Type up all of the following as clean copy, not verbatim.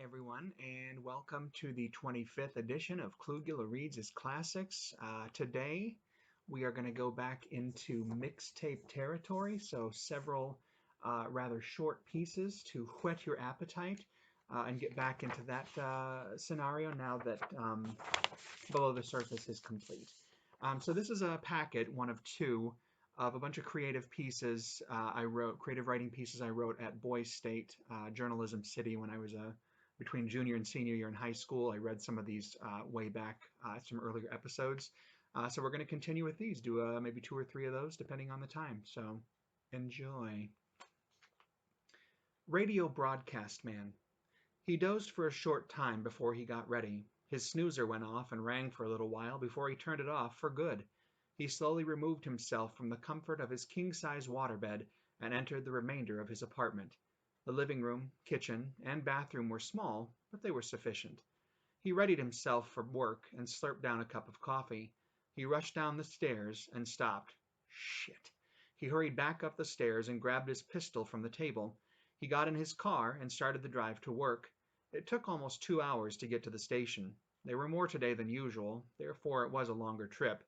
Hi, everyone, and welcome to the 25th edition of Klugula Reads his Classics. Today, we are going to go back into mixtape territory, so several rather short pieces to whet your appetite and get back into that scenario now that Below the Surface is complete. So this is a packet, one of two, of a bunch of creative pieces creative writing pieces I wrote at Boys State Journalism City when I was between junior and senior year in high school. I read some of these way back, some earlier episodes. So we're going to continue with these, do maybe two or three of those depending on the time. So enjoy. Radio broadcast man. He dozed for a short time before he got ready. His snoozer went off and rang for a little while before he turned it off for good. He slowly removed himself from the comfort of his king-size waterbed and entered the remainder of his apartment. The living room, kitchen, and bathroom were small, but they were sufficient. He readied himself for work and slurped down a cup of coffee. He rushed down the stairs and stopped. Shit. He hurried back up the stairs and grabbed his pistol from the table. He got in his car and started the drive to work. It took almost 2 hours to get to the station. There were more today than usual, therefore it was a longer trip.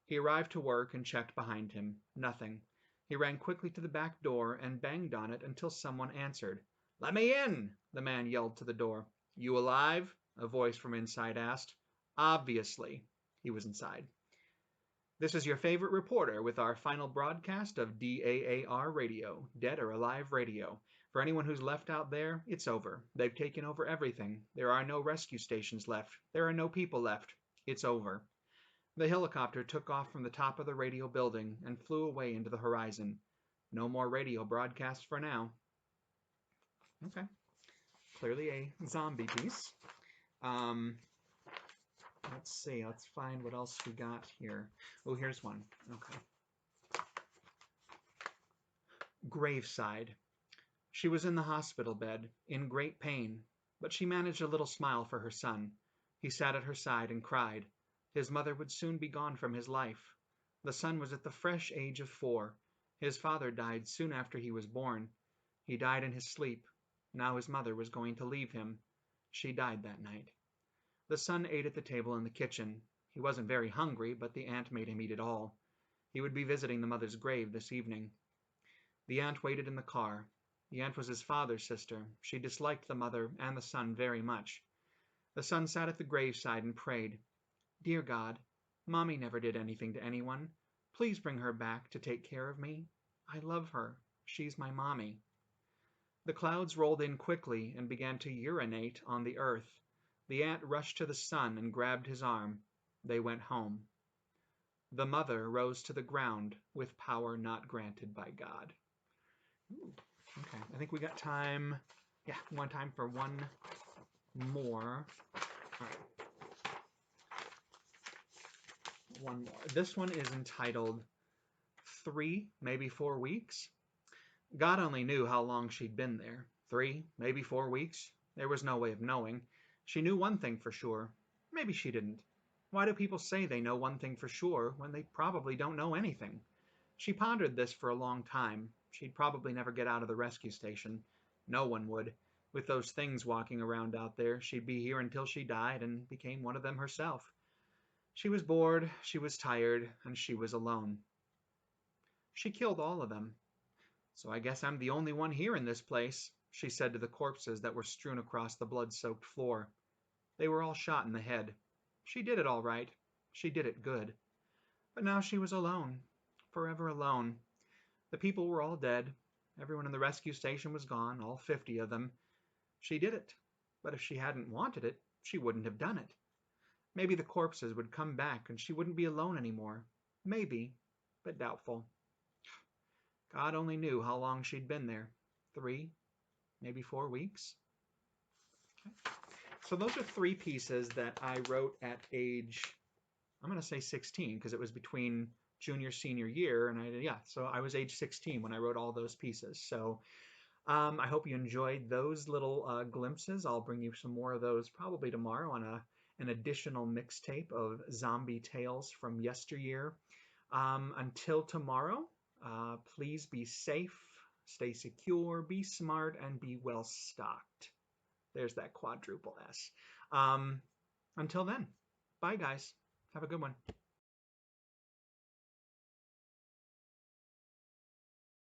He arrived to work and checked behind him. Nothing. He ran quickly to the back door and banged on it until someone answered. "Let me in!" the man yelled to the door. "You alive?" a voice from inside asked. Obviously. He was inside. This is your favorite reporter with our final broadcast of DAAR Radio, Dead or Alive Radio. For anyone who's left out there, it's over. They've taken over everything. There are no rescue stations left. There are no people left. It's over. The helicopter took off from the top of the radio building and flew away into the horizon. No more radio broadcasts for now. Okay. Clearly a zombie piece. Let's see. Let's find what else we got here. Oh, here's one. Okay. Graveside. She was in the hospital bed, in great pain, but she managed a little smile for her son. He sat at her side and cried. His mother would soon be gone from his life. The son was at the fresh age of 4. His father died soon after he was born. He died in his sleep. Now his mother was going to leave him. She died that night. The son ate at the table in the kitchen. He wasn't very hungry, but the aunt made him eat it all. He would be visiting the mother's grave this evening. The aunt waited in the car. The aunt was his father's sister. She disliked the mother and the son very much. The son sat at the graveside and prayed. Dear God, Mommy never did anything to anyone. Please bring her back to take care of me. I love her. She's my mommy. The clouds rolled in quickly and began to urinate on the earth. The aunt rushed to the son and grabbed his arm. They went home. The mother rose to the ground with power not granted by God. Ooh, okay, I think we got time. Yeah, one time for one more. All right. One more. This one is entitled 3, maybe 4 weeks. God only knew how long she'd been there. 3, maybe 4 weeks. There was no way of knowing. She knew one thing for sure. Maybe she didn't. Why do people say they know one thing for sure when they probably don't know anything? She pondered this for a long time. She'd probably never get out of the rescue station. No one would. With those things walking around out there, she'd be here until she died and became one of them herself. She was bored, she was tired, and she was alone. She killed all of them. So I guess I'm the only one here in this place, she said to the corpses that were strewn across the blood-soaked floor. They were all shot in the head. She did it all right. She did it good. But now she was alone. Forever alone. The people were all dead. Everyone in the rescue station was gone, all 50 of them. She did it. But if she hadn't wanted it, she wouldn't have done it. Maybe the corpses would come back and she wouldn't be alone anymore. Maybe, but doubtful. God only knew how long she'd been there. 3, maybe 4 weeks. Okay. So those are 3 pieces that I wrote at age, I'm going to say 16, because it was between junior, senior year, and so I was age 16 when I wrote all those pieces. So I hope you enjoyed those little glimpses. I'll bring you some more of those probably tomorrow on an additional mixtape of zombie tales from yesteryear. Until tomorrow, please be safe, stay secure, be smart, and be well stocked. There's that quadruple S. Until then, bye guys. Have a good one.